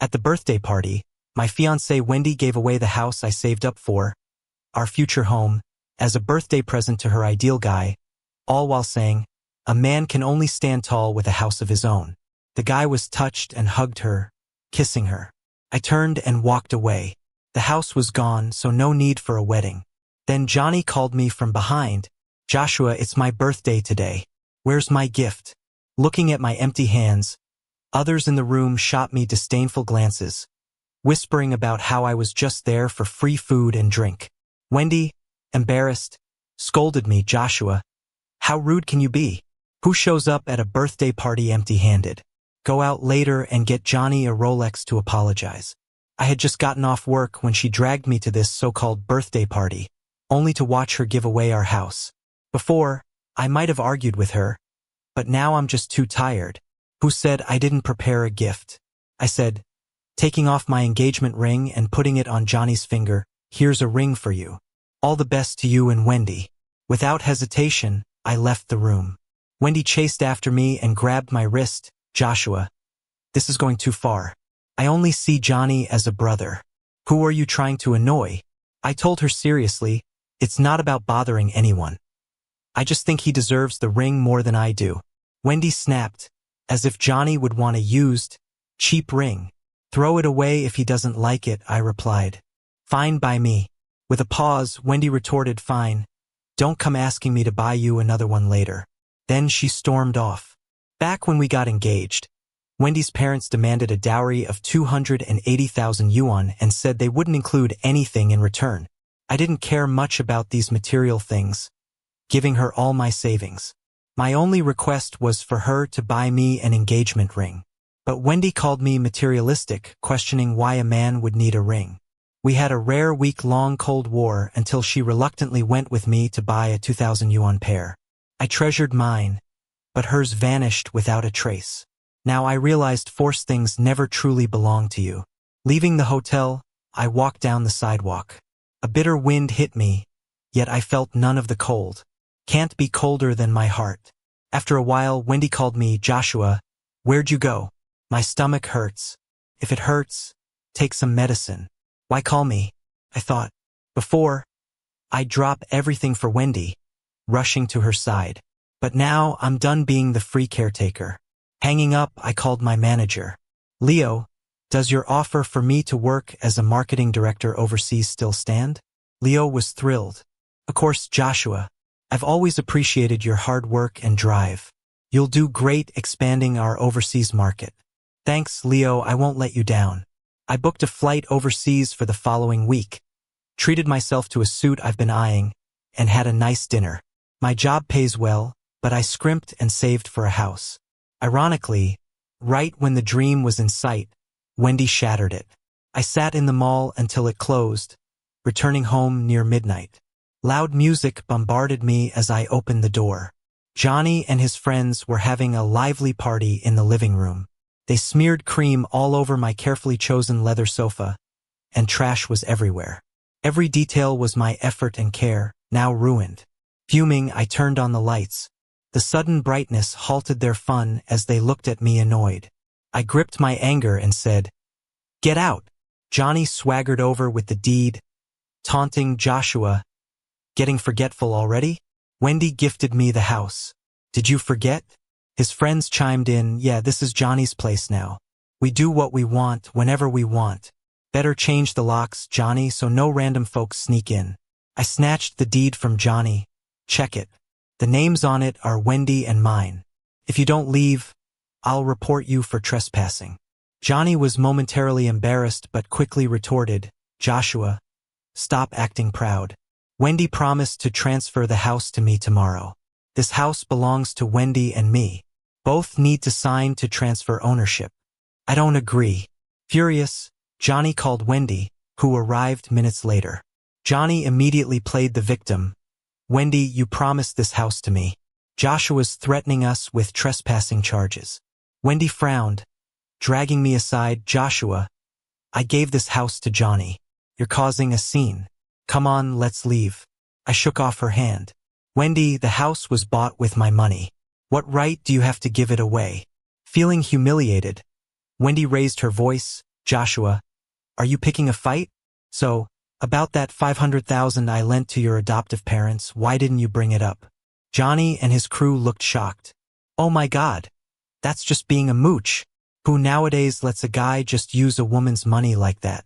At the birthday party, my fiancée Wendy gave away the house I saved up for, our future home, as a birthday present to her ideal guy, all while saying, "A man can only stand tall with a house of his own." The guy was touched and hugged her, kissing her. I turned and walked away. The house was gone, so no need for a wedding. Then Johnny called me from behind. "Joshua, it's my birthday today. Where's my gift?" Looking at my empty hands, others in the room shot me disdainful glances, whispering about how I was just there for free food and drink. Wendy, embarrassed, scolded me. "Joshua, how rude can you be? Who shows up at a birthday party empty-handed? Go out later and get Johnny a Rolex to apologize." I had just gotten off work when she dragged me to this so-called birthday party, only to watch her give away our house. Before, I might have argued with her, but now I'm just too tired. "Who said I didn't prepare a gift?" I said, taking off my engagement ring and putting it on Johnny's finger. "Here's a ring for you. All the best to you and Wendy." Without hesitation, I left the room. Wendy chased after me and grabbed my wrist. "Joshua, this is going too far. I only see Johnny as a brother. Who are you trying to annoy?" I told her seriously, "It's not about bothering anyone. I just think he deserves the ring more than I do." Wendy snapped, as if Johnny would want a used, cheap ring. "Throw it away if he doesn't like it," I replied. "Fine by me." With a pause, Wendy retorted, "Fine. Don't come asking me to buy you another one later." Then she stormed off. Back when we got engaged, Wendy's parents demanded a dowry of 280,000 yuan and said they wouldn't include anything in return. I didn't care much about these material things, giving her all my savings. My only request was for her to buy me an engagement ring. But Wendy called me materialistic, questioning why a man would need a ring. We had a rare week-long Cold War until she reluctantly went with me to buy a 2,000 yuan pair. I treasured mine, but hers vanished without a trace. Now I realized forced things never truly belong to you. Leaving the hotel, I walked down the sidewalk. A bitter wind hit me, yet I felt none of the cold. Can't be colder than my heart. After a while, Wendy called me. "Joshua, where'd you go? My stomach hurts. If it hurts, take some medicine." Why call me? I thought. Before, I'd drop everything for Wendy, rushing to her side. But now I'm done being the free caretaker. Hanging up, I called my manager. "Leo, does your offer for me to work as a marketing director overseas still stand?" Leo was thrilled. "Of course, Joshua. I've always appreciated your hard work and drive. You'll do great expanding our overseas market." "Thanks, Leo, I won't let you down." I booked a flight overseas for the following week, treated myself to a suit I've been eyeing, and had a nice dinner. My job pays well, but I scrimped and saved for a house. Ironically, right when the dream was in sight, Wendy shattered it. I sat in the mall until it closed, returning home near midnight. Loud music bombarded me as I opened the door. Johnny and his friends were having a lively party in the living room. They smeared cream all over my carefully chosen leather sofa, and trash was everywhere. Every detail was my effort and care, now ruined. Fuming, I turned on the lights. The sudden brightness halted their fun as they looked at me annoyed. I gripped my anger and said, "Get out!" Johnny swaggered over with the deed, taunting. "Joshua, getting forgetful already? Wendy gifted me the house. Did you forget?" His friends chimed in. "Yeah, this is Johnny's place now. We do what we want, whenever we want. Better change the locks, Johnny, so no random folks sneak in." I snatched the deed from Johnny. "Check it. The names on it are Wendy and mine. If you don't leave, I'll report you for trespassing." Johnny was momentarily embarrassed but quickly retorted, "Joshua, stop acting proud. Wendy promised to transfer the house to me tomorrow. This house belongs to Wendy and me. Both need to sign to transfer ownership." "I don't agree." Furious, Johnny called Wendy, who arrived minutes later. Johnny immediately played the victim. "Wendy, you promised this house to me. Joshua's threatening us with trespassing charges." Wendy frowned, dragging me aside. "Joshua, I gave this house to Johnny. You're causing a scene. Come on, let's leave." I shook off her hand. "Wendy, the house was bought with my money. What right do you have to give it away?" Feeling humiliated, Wendy raised her voice. Joshua, are you picking a fight? So, about that 500,000 I lent to your adoptive parents, why didn't you bring it up? Johnny and his crew looked shocked. Oh my God, that's just being a mooch. Who nowadays lets a guy just use a woman's money like that?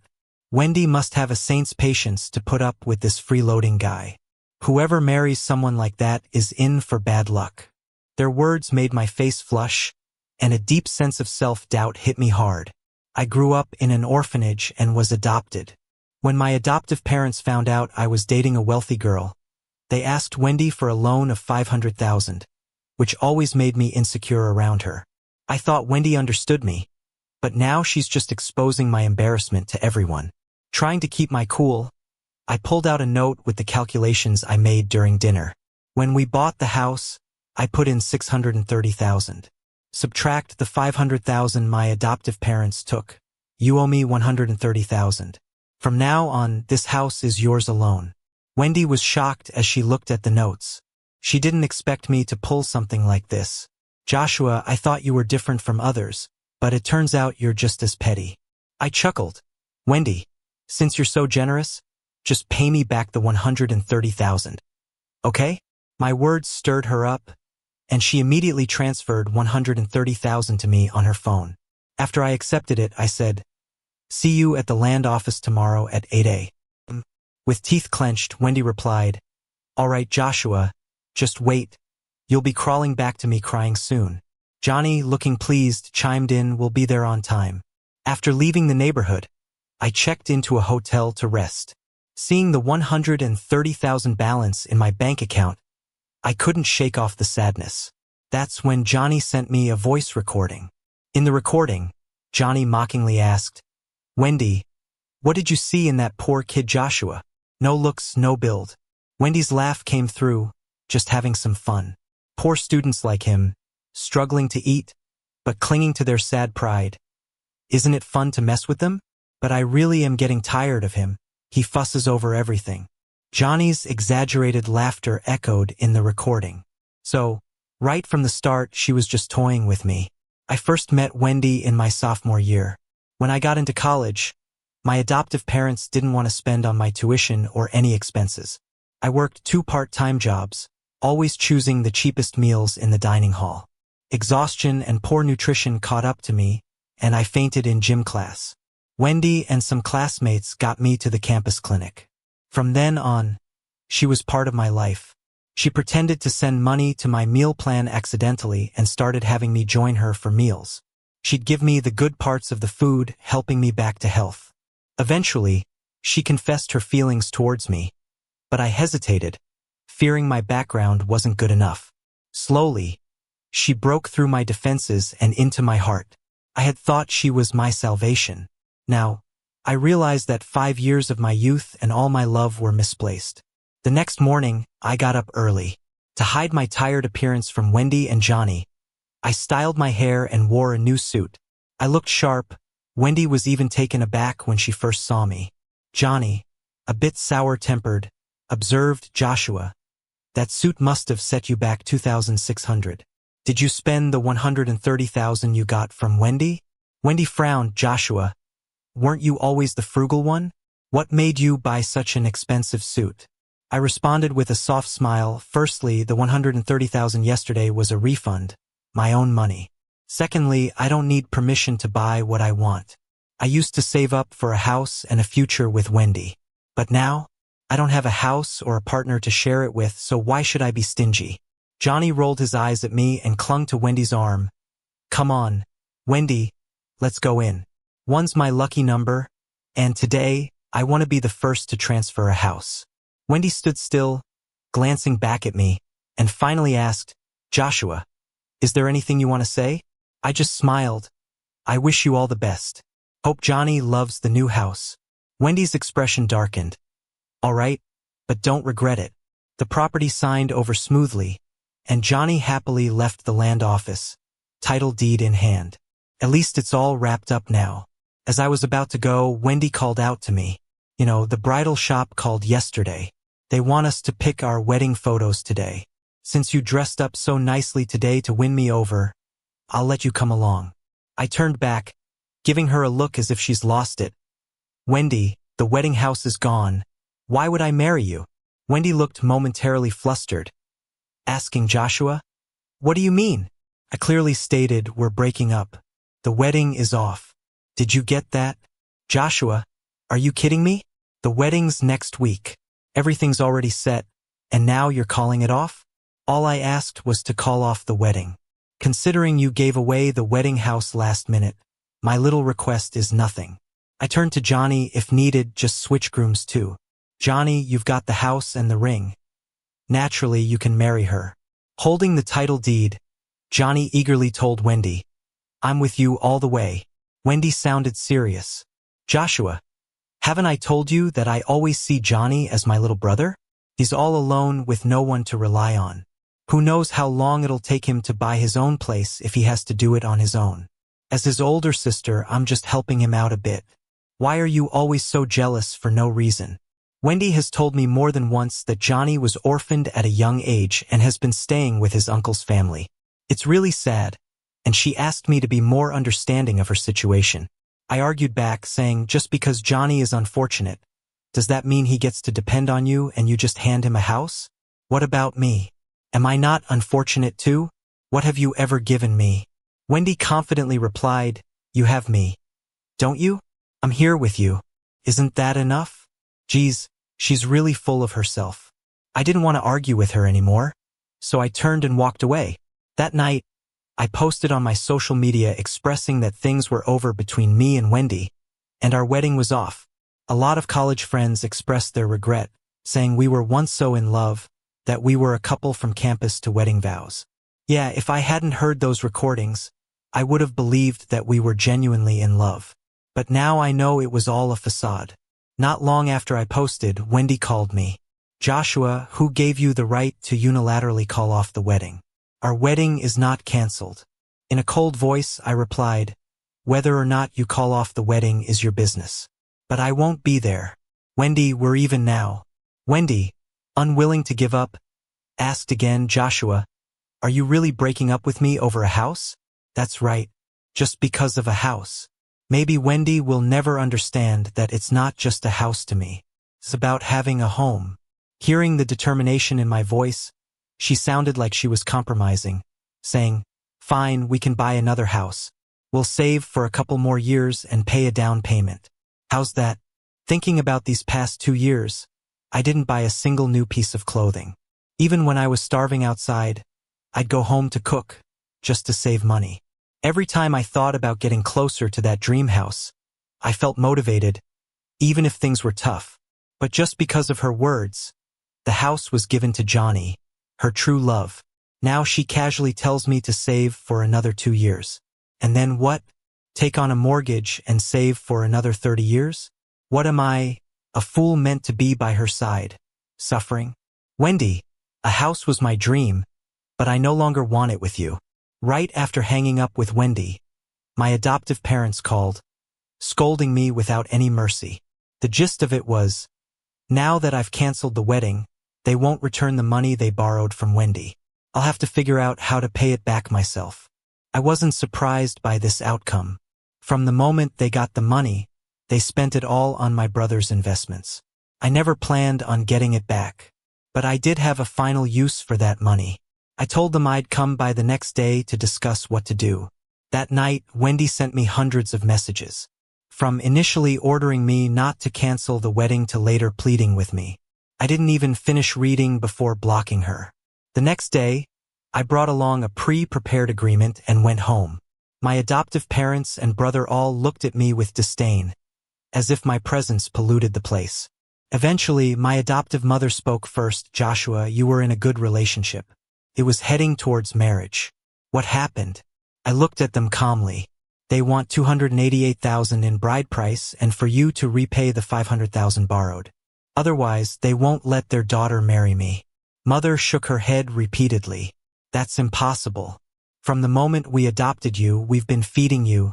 Wendy must have a saint's patience to put up with this freeloading guy. Whoever marries someone like that is in for bad luck. Their words made my face flush, and a deep sense of self-doubt hit me hard. I grew up in an orphanage and was adopted. When my adoptive parents found out I was dating a wealthy girl, they asked Wendy for a loan of 500,000, which always made me insecure around her. I thought Wendy understood me, but now she's just exposing my embarrassment to everyone. Trying to keep my cool, I pulled out a note with the calculations I made during dinner. When we bought the house, I put in 630,000. Subtract the 500,000 my adoptive parents took. You owe me 130,000. From now on, this house is yours alone. Wendy was shocked as she looked at the notes. She didn't expect me to pull something like this. Joshua, I thought you were different from others, but it turns out you're just as petty. I chuckled. Wendy, since you're so generous, just pay me back the 130,000. Okay? My words stirred her up, and she immediately transferred 130,000 to me on her phone. After I accepted it, I said, "See you at the land office tomorrow at 8 a.m. With teeth clenched, Wendy replied, "All right, Joshua, just wait. You'll be crawling back to me crying soon." Johnny, looking pleased, chimed in, "We'll be there on time." After leaving the neighborhood, I checked into a hotel to rest. Seeing the 130,000 balance in my bank account, I couldn't shake off the sadness. That's when Johnny sent me a voice recording. In the recording, Johnny mockingly asked, "Wendy, what did you see in that poor kid Joshua? No looks, no build." Wendy's laugh came through, just having some fun. Poor students like him, struggling to eat, but clinging to their sad pride. Isn't it fun to mess with them? But I really am getting tired of him. He fusses over everything. Johnny's exaggerated laughter echoed in the recording. So, right from the start, she was just toying with me. I first met Wendy in my sophomore year. When I got into college, my adoptive parents didn't want to spend on my tuition or any expenses. I worked 2 part-time jobs, always choosing the cheapest meals in the dining hall. Exhaustion and poor nutrition caught up to me, and I fainted in gym class. Wendy and some classmates got me to the campus clinic. From then on, she was part of my life. She pretended to send money to my meal plan accidentally and started having me join her for meals. She'd give me the good parts of the food, helping me back to health. Eventually, she confessed her feelings towards me, but I hesitated, fearing my background wasn't good enough. Slowly, she broke through my defenses and into my heart. I had thought she was my salvation. Now, I realized that 5 years of my youth and all my love were misplaced. The next morning, I got up early. To hide my tired appearance from Wendy and Johnny, I styled my hair and wore a new suit. I looked sharp. Wendy was even taken aback when she first saw me. Johnny, a bit sour-tempered, observed, "Joshua, that suit must have set you back 2,600. Did you spend the 130,000 you got from Wendy?" Wendy frowned. "Joshua, weren't you always the frugal one? What made you buy such an expensive suit?" I responded with a soft smile. "Firstly, the 130,000 yesterday was a refund, my own money. Secondly, I don't need permission to buy what I want. I used to save up for a house and a future with Wendy. But now, I don't have a house or a partner to share it with, so why should I be stingy?" Johnny rolled his eyes at me and clung to Wendy's arm. "Come on, Wendy, let's go in. One's my lucky number, and today, I want to be the first to transfer a house." Wendy stood still, glancing back at me, and finally asked, "Joshua, is there anything you want to say?" I just smiled. "I wish you all the best. Hope Johnny loves the new house." Wendy's expression darkened. "All right, but don't regret it." The property signed over smoothly, and Johnny happily left the land office, title deed in hand. At least it's all wrapped up now. As I was about to go, Wendy called out to me. "You know, the bridal shop called yesterday. They want us to pick our wedding photos today. Since you dressed up so nicely today to win me over, I'll let you come along." I turned back, giving her a look as if she's lost it. Wendy, the wedding house is gone. Why would I marry you? Wendy looked momentarily flustered, asking Joshua, what do you mean? I clearly stated we're breaking up. The wedding is off. Did you get that? Joshua, are you kidding me? The wedding's next week. Everything's already set, and now you're calling it off? All I asked was to call off the wedding. Considering you gave away the wedding house last minute, my little request is nothing. I turned to Johnny. If needed, just switch grooms too. Johnny, you've got the house and the ring. Naturally, you can marry her. Holding the title deed, Johnny eagerly told Wendy, I'm with you all the way. Wendy sounded serious. Joshua, haven't I told you that I always see Johnny as my little brother? He's all alone with no one to rely on. Who knows how long it'll take him to buy his own place if he has to do it on his own. As his older sister, I'm just helping him out a bit. Why are you always so jealous for no reason? Wendy has told me more than once that Johnny was orphaned at a young age and has been staying with his uncle's family. It's really sad, and she asked me to be more understanding of her situation. I argued back, saying just because Johnny is unfortunate, does that mean he gets to depend on you and you just hand him a house? What about me? Am I not unfortunate too? What have you ever given me? Wendy confidently replied, you have me. Don't you? I'm here with you. Isn't that enough? Geez, she's really full of herself. I didn't want to argue with her anymore, so I turned and walked away. That night, I posted on my social media expressing that things were over between me and Wendy, and our wedding was off. A lot of college friends expressed their regret, saying we were once so in love that we were a couple from campus to wedding vows. Yeah, if I hadn't heard those recordings, I would have believed that we were genuinely in love. But now I know it was all a facade. Not long after I posted, Wendy called me. Joshua, who gave you the right to unilaterally call off the wedding? Our wedding is not canceled. In a cold voice, I replied, whether or not you call off the wedding is your business. But I won't be there. Wendy, we're even now. Wendy, unwilling to give up, asked again, Joshua, are you really breaking up with me over a house? That's right. Just because of a house. Maybe Wendy will never understand that it's not just a house to me. It's about having a home. Hearing the determination in my voice, she sounded like she was compromising, saying, fine, we can buy another house. We'll save for a couple more years and pay a down payment. How's that? Thinking about these past 2 years, I didn't buy a single new piece of clothing. Even when I was starving outside, I'd go home to cook, just to save money. Every time I thought about getting closer to that dream house, I felt motivated, even if things were tough. But just because of her words, the house was given to Johnny, her true love. Now she casually tells me to save for another 2 years. And then what? Take on a mortgage and save for another 30 years? What am I, a fool meant to be by her side, suffering? Wendy, a house was my dream, but I no longer want it with you. Right after hanging up with Wendy, my adoptive parents called, scolding me without any mercy. The gist of it was, now that I've canceled the wedding, they won't return the money they borrowed from Wendy. I'll have to figure out how to pay it back myself. I wasn't surprised by this outcome. From the moment they got the money, they spent it all on my brother's investments. I never planned on getting it back, but I did have a final use for that money. I told them I'd come by the next day to discuss what to do. That night, Wendy sent me hundreds of messages. From initially ordering me not to cancel the wedding to later pleading with me. I didn't even finish reading before blocking her. The next day, I brought along a pre-prepared agreement and went home. My adoptive parents and brother all looked at me with disdain, as if my presence polluted the place. Eventually, my adoptive mother spoke first. Joshua, you were in a good relationship. It was heading towards marriage. What happened? I looked at them calmly. They want $288,000 in bride price and for you to repay the $500,000 borrowed. Otherwise, they won't let their daughter marry me. Mother shook her head repeatedly. That's impossible. From the moment we adopted you, we've been feeding you,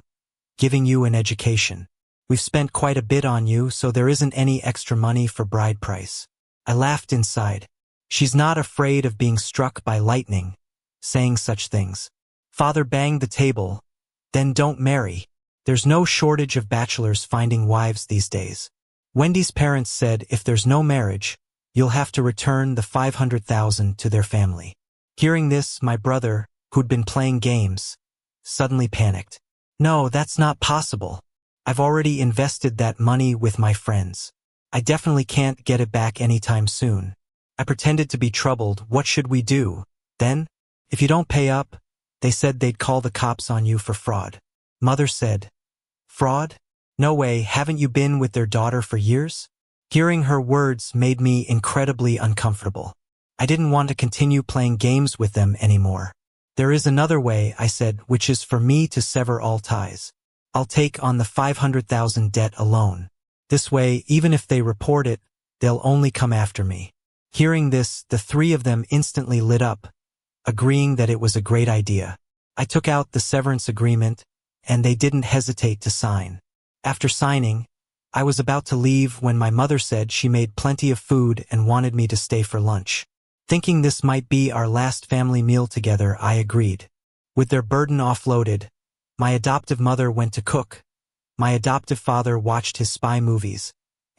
giving you an education. We've spent quite a bit on you, so there isn't any extra money for bride price. I laughed inside. She's not afraid of being struck by lightning, saying such things. Father banged the table. Then don't marry. There's no shortage of bachelors finding wives these days. Wendy's parents said if there's no marriage, you'll have to return the $500,000 to their family. Hearing this, my brother, who'd been playing games, suddenly panicked. No, that's not possible. I've already invested that money with my friends. I definitely can't get it back anytime soon. I pretended to be troubled. What should we do? Then, if you don't pay up, they said they'd call the cops on you for fraud. Mother said, fraud? No way, haven't you been with their daughter for years? Hearing her words made me incredibly uncomfortable. I didn't want to continue playing games with them anymore. There is another way, I said, which is for me to sever all ties. I'll take on the $500,000 debt alone. This way, even if they report it, they'll only come after me. Hearing this, the three of them instantly lit up, agreeing that it was a great idea. I took out the severance agreement, and they didn't hesitate to sign. After signing, I was about to leave when my mother said she made plenty of food and wanted me to stay for lunch. Thinking this might be our last family meal together, I agreed. With their burden offloaded, my adoptive mother went to cook, my adoptive father watched his spy movies,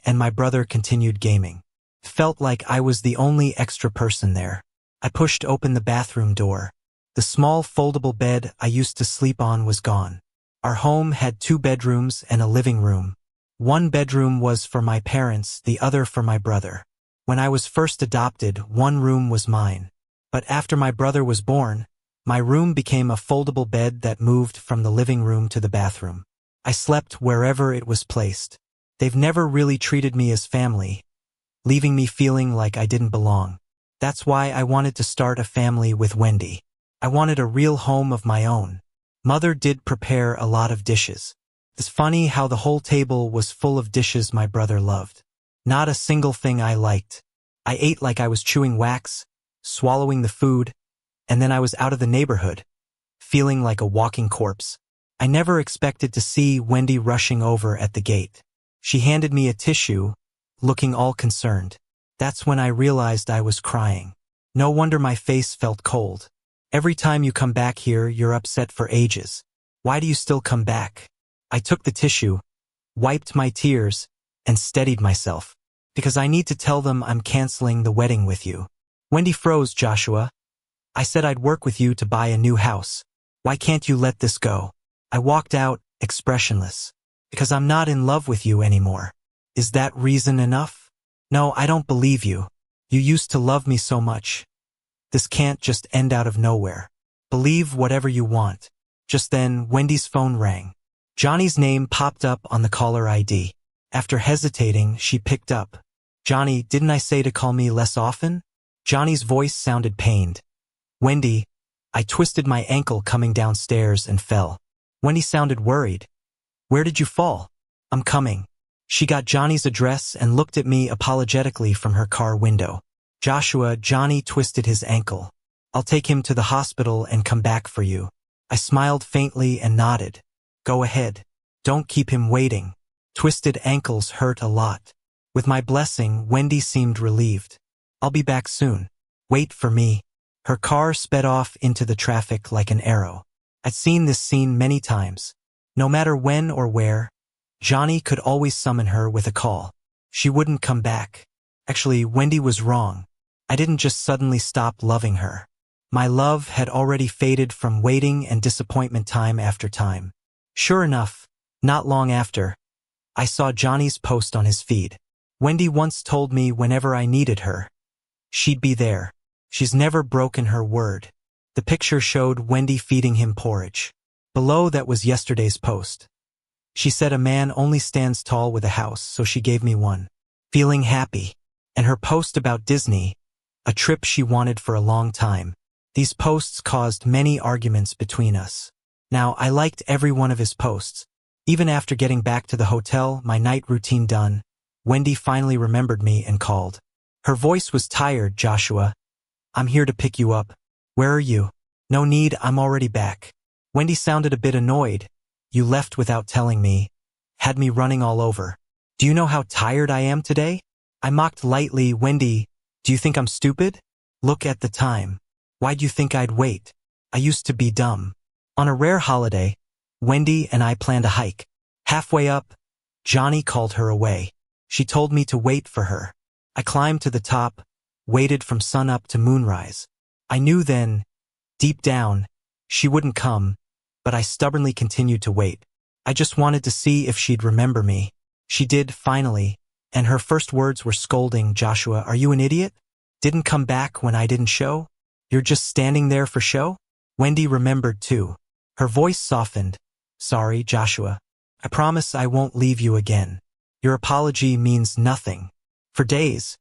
and my brother continued gaming. It felt like I was the only extra person there. I pushed open the bathroom door. The small foldable bed I used to sleep on was gone. Our home had 2 bedrooms and a living room. One bedroom was for my parents, the other for my brother. When I was first adopted, one room was mine. But after my brother was born, my room became a foldable bed that moved from the living room to the bathroom. I slept wherever it was placed. They've never really treated me as family, leaving me feeling like I didn't belong. That's why I wanted to start a family with Wendy. I wanted a real home of my own. Mother did prepare a lot of dishes. It's funny how the whole table was full of dishes my brother loved. Not a single thing I liked. I ate like I was chewing wax, swallowing the food, and then I was out of the neighborhood, feeling like a walking corpse. I never expected to see Wendy rushing over at the gate. She handed me a tissue, looking all concerned. That's when I realized I was crying. No wonder my face felt cold. Every time you come back here, you're upset for ages. Why do you still come back? I took the tissue, wiped my tears, and steadied myself. Because I need to tell them I'm canceling the wedding with you. Wendy froze. Joshua, I said I'd work with you to buy a new house. Why can't you let this go? I walked out, expressionless. Because I'm not in love with you anymore. Is that reason enough? No, I don't believe you. You used to love me so much. This can't just end out of nowhere. Believe whatever you want. Just then, Wendy's phone rang. Johnny's name popped up on the caller ID. After hesitating, she picked up. Johnny, didn't I say to call me less often? Johnny's voice sounded pained. Wendy, I twisted my ankle coming downstairs and fell. Wendy sounded worried. Where did you fall? I'm coming. She got Johnny's address and looked at me apologetically from her car window. Joshua, Johnny twisted his ankle. I'll take him to the hospital and come back for you. I smiled faintly and nodded. Go ahead. Don't keep him waiting. Twisted ankles hurt a lot. With my blessing, Wendy seemed relieved. I'll be back soon. Wait for me. Her car sped off into the traffic like an arrow. I'd seen this scene many times. No matter when or where, Johnny could always summon her with a call. She wouldn't come back. Actually, Wendy was wrong. I didn't just suddenly stop loving her. My love had already faded from waiting and disappointment time after time. Sure enough, not long after, I saw Johnny's post on his feed. Wendy once told me whenever I needed her, she'd be there. She's never broken her word. The picture showed Wendy feeding him porridge. Below that was yesterday's post. She said a man only stands tall with a house, so she gave me one. Feeling happy. And her post about Disney, a trip she wanted for a long time. These posts caused many arguments between us. Now, I liked every one of his posts. Even after getting back to the hotel, my night routine done, Wendy finally remembered me and called. Her voice was tired. Joshua, I'm here to pick you up. Where are you? No need, I'm already back. Wendy sounded a bit annoyed. You left without telling me. Had me running all over. Do you know how tired I am today? I mocked lightly. Wendy, do you think I'm stupid? Look at the time. Why'd you think I'd wait? I used to be dumb. On a rare holiday, Wendy and I planned a hike. Halfway up, Johnny called her away. She told me to wait for her. I climbed to the top, waited from sunup to moonrise. I knew then, deep down, she wouldn't come, but I stubbornly continued to wait. I just wanted to see if she'd remember me. She did, finally, and her first words were scolding, "Joshua, are you an idiot? Didn't come back when I didn't show? You're just standing there for show?" Wendy remembered too. Her voice softened. "Sorry, Joshua. I promise I won't leave you again. Your apology means nothing." For days,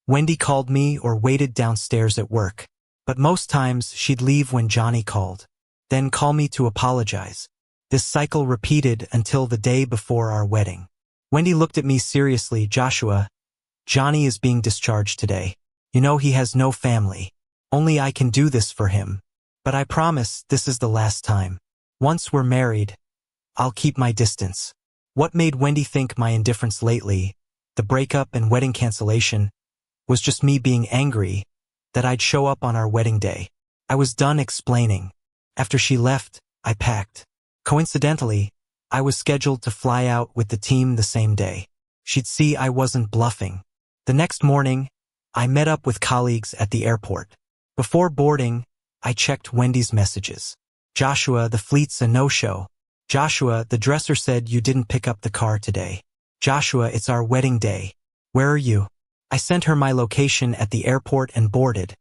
Wendy called me or waited downstairs at work, but most times she'd leave when Johnny called, then call me to apologize. This cycle repeated until the day before our wedding. Wendy looked at me seriously. "Joshua, Johnny is being discharged today. You know he has no family. Only I can do this for him. But I promise this is the last time. Once we're married, I'll keep my distance." What made Wendy think my indifference lately, the breakup and wedding cancellation, was just me being angry that I'd show up on our wedding day. I was done explaining. After she left, I packed. Coincidentally, I was scheduled to fly out with the team the same day. She'd see I wasn't bluffing. The next morning, I met up with colleagues at the airport. Before boarding, I checked Wendy's messages. "Joshua, the fleet's a no-show. Joshua, the dresser said you didn't pick up the car today. Joshua, it's our wedding day. Where are you?" I sent her my location at the airport and boarded,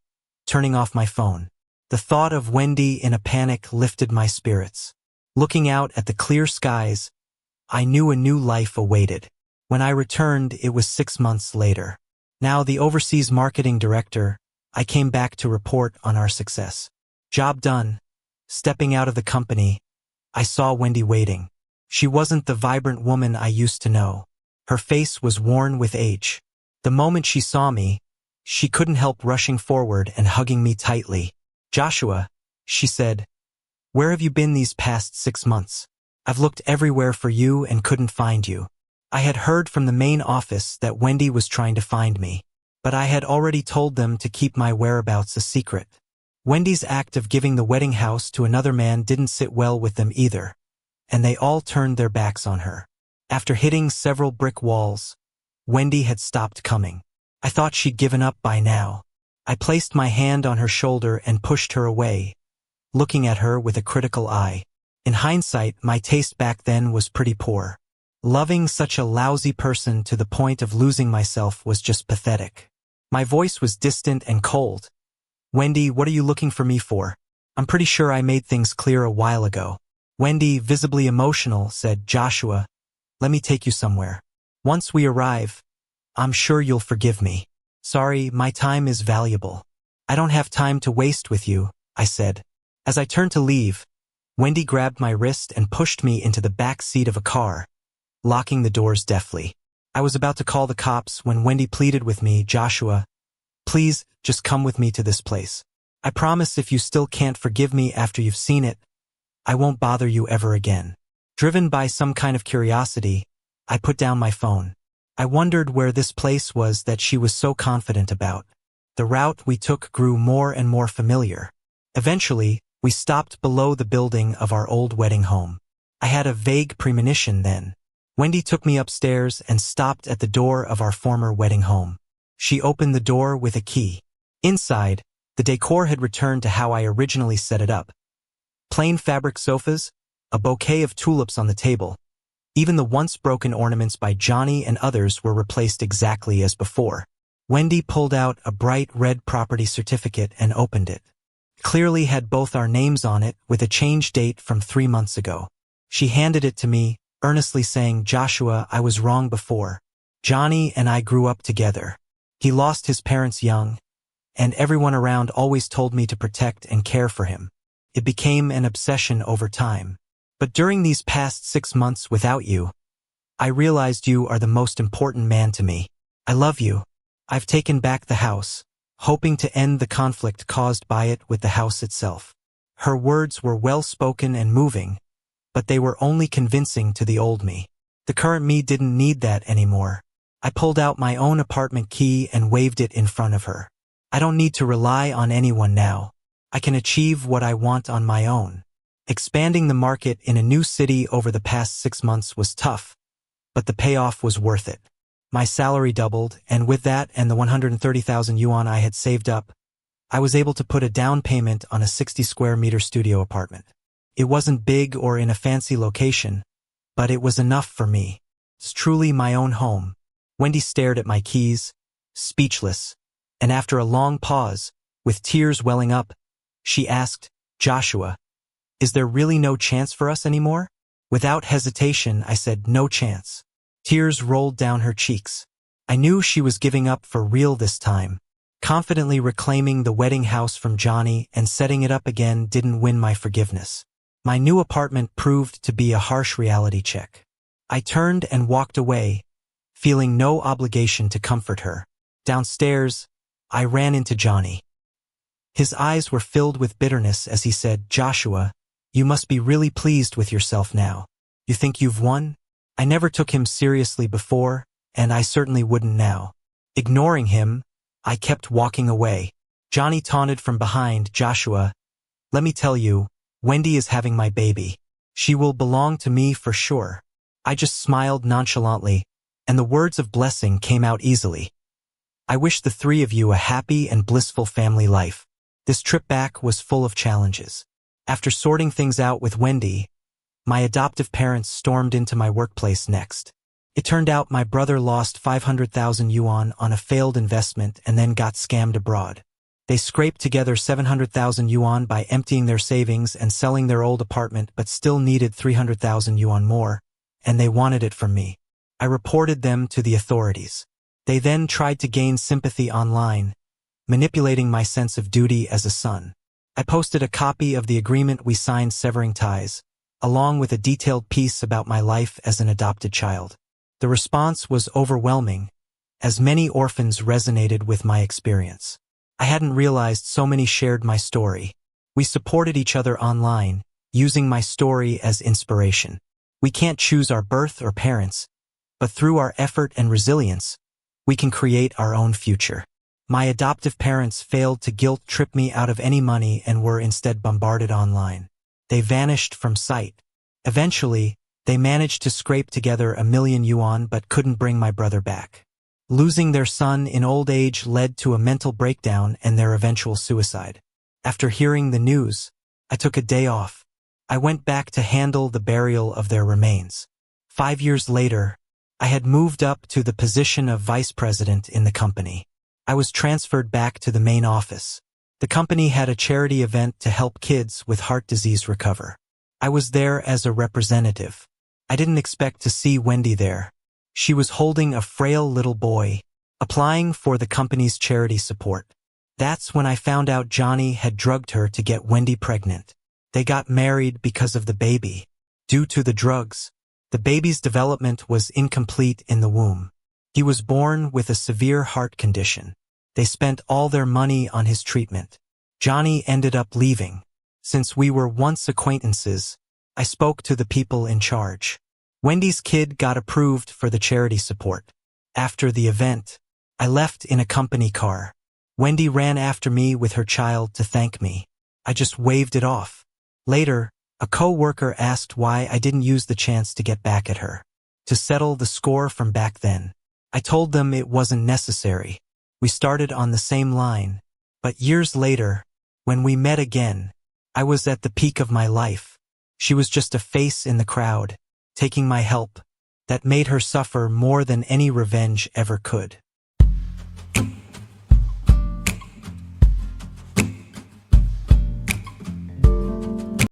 turning off my phone. The thought of Wendy in a panic lifted my spirits. Looking out at the clear skies, I knew a new life awaited. When I returned, it was 6 months later. Now the overseas marketing director, I came back to report on our success. Job done. Stepping out of the company, I saw Wendy waiting. She wasn't the vibrant woman I used to know. Her face was worn with age. The moment she saw me, she couldn't help rushing forward and hugging me tightly. "Joshua," she said, "where have you been these past 6 months? I've looked everywhere for you and couldn't find you." I had heard from the main office that Wendy was trying to find me, but I had already told them to keep my whereabouts a secret. Wendy's act of giving the wedding house to another man didn't sit well with them either, and they all turned their backs on her. After hitting several brick walls, Wendy had stopped coming. I thought she'd given up by now. I placed my hand on her shoulder and pushed her away, looking at her with a critical eye. In hindsight, my taste back then was pretty poor. Loving such a lousy person to the point of losing myself was just pathetic. My voice was distant and cold. "Wendy, what are you looking for me for? I'm pretty sure I made things clear a while ago." Wendy, visibly emotional, said, "Joshua, let me take you somewhere. Once we arrive, I'm sure you'll forgive me." "Sorry, my time is valuable. I don't have time to waste with you," I said. As I turned to leave, Wendy grabbed my wrist and pushed me into the back seat of a car, locking the doors deftly. I was about to call the cops when Wendy pleaded with me, "Joshua, please, just come with me to this place. I promise if you still can't forgive me after you've seen it, I won't bother you ever again." Driven by some kind of curiosity, I put down my phone. I wondered where this place was that she was so confident about. The route we took grew more and more familiar. Eventually, we stopped below the building of our old wedding home. I had a vague premonition then. Wendy took me upstairs and stopped at the door of our former wedding home. She opened the door with a key. Inside, the decor had returned to how I originally set it up. Plain fabric sofas, a bouquet of tulips on the table. Even the once broken ornaments by Johnny and others were replaced exactly as before. Wendy pulled out a bright red property certificate and opened it. It clearly had both our names on it with a change date from 3 months ago. She handed it to me, earnestly saying, "Joshua, I was wrong before. Johnny and I grew up together. He lost his parents young, and everyone around always told me to protect and care for him. It became an obsession over time. But during these past 6 months without you, I realized you are the most important man to me. I love you. I've taken back the house, hoping to end the conflict caused by it with the house itself." Her words were well-spoken and moving, but they were only convincing to the old me. The current me didn't need that anymore. I pulled out my own apartment key and waved it in front of her. "I don't need to rely on anyone now. I can achieve what I want on my own." Expanding the market in a new city over the past 6 months was tough, but the payoff was worth it. My salary doubled, and with that and the 130,000 yuan I had saved up, I was able to put a down payment on a 60 square meter studio apartment. It wasn't big or in a fancy location, but it was enough for me. It's truly my own home. Wendy stared at my keys, speechless, and after a long pause, with tears welling up, she asked, "Joshua, is there really no chance for us anymore?" Without hesitation, I said, "No chance." Tears rolled down her cheeks. I knew she was giving up for real this time. Confidently reclaiming the wedding house from Johnny and setting it up again didn't win my forgiveness. My new apartment proved to be a harsh reality check. I turned and walked away, feeling no obligation to comfort her. Downstairs, I ran into Johnny. His eyes were filled with bitterness as he said, "Joshua, you must be really pleased with yourself now. You think you've won?" I never took him seriously before, and I certainly wouldn't now. Ignoring him, I kept walking away. Johnny taunted from behind, "Joshua, let me tell you, Wendy is having my baby. She will belong to me for sure." I just smiled nonchalantly, and the words of blessing came out easily. "I wish the three of you a happy and blissful family life." This trip back was full of challenges. After sorting things out with Wendy, my adoptive parents stormed into my workplace next. It turned out my brother lost 500,000 yuan on a failed investment and then got scammed abroad. They scraped together 700,000 yuan by emptying their savings and selling their old apartment, but still needed 300,000 yuan more, and they wanted it from me. I reported them to the authorities. They then tried to gain sympathy online, manipulating my sense of duty as a son. I posted a copy of the agreement we signed severing ties, along with a detailed piece about my life as an adopted child. The response was overwhelming, as many orphans resonated with my experience. I hadn't realized so many shared my story. We supported each other online, using my story as inspiration. We can't choose our birth or parents, but through our effort and resilience, we can create our own future. My adoptive parents failed to guilt-trip me out of any money and were instead bombarded online. They vanished from sight. Eventually, they managed to scrape together 1,000,000 yuan but couldn't bring my brother back. Losing their son in old age led to a mental breakdown and their eventual suicide. After hearing the news, I took a day off. I went back to handle the burial of their remains. 5 years later, I had moved up to the position of vice president in the company. I was transferred back to the main office. The company had a charity event to help kids with heart disease recover. I was there as a representative. I didn't expect to see Wendy there. She was holding a frail little boy, applying for the company's charity support. That's when I found out Johnny had drugged her to get Wendy pregnant. They got married because of the baby. Due to the drugs, the baby's development was incomplete in the womb. He was born with a severe heart condition. They spent all their money on his treatment. Johnny ended up leaving. Since we were once acquaintances, I spoke to the people in charge. Wendy's kid got approved for the charity support. After the event, I left in a company car. Wendy ran after me with her child to thank me. I just waved it off. Later, a co-worker asked why I didn't use the chance to get back at her, to settle the score from back then. I told them it wasn't necessary. We started on the same line. But years later, when we met again, I was at the peak of my life. She was just a face in the crowd, taking my help. That made her suffer more than any revenge ever could.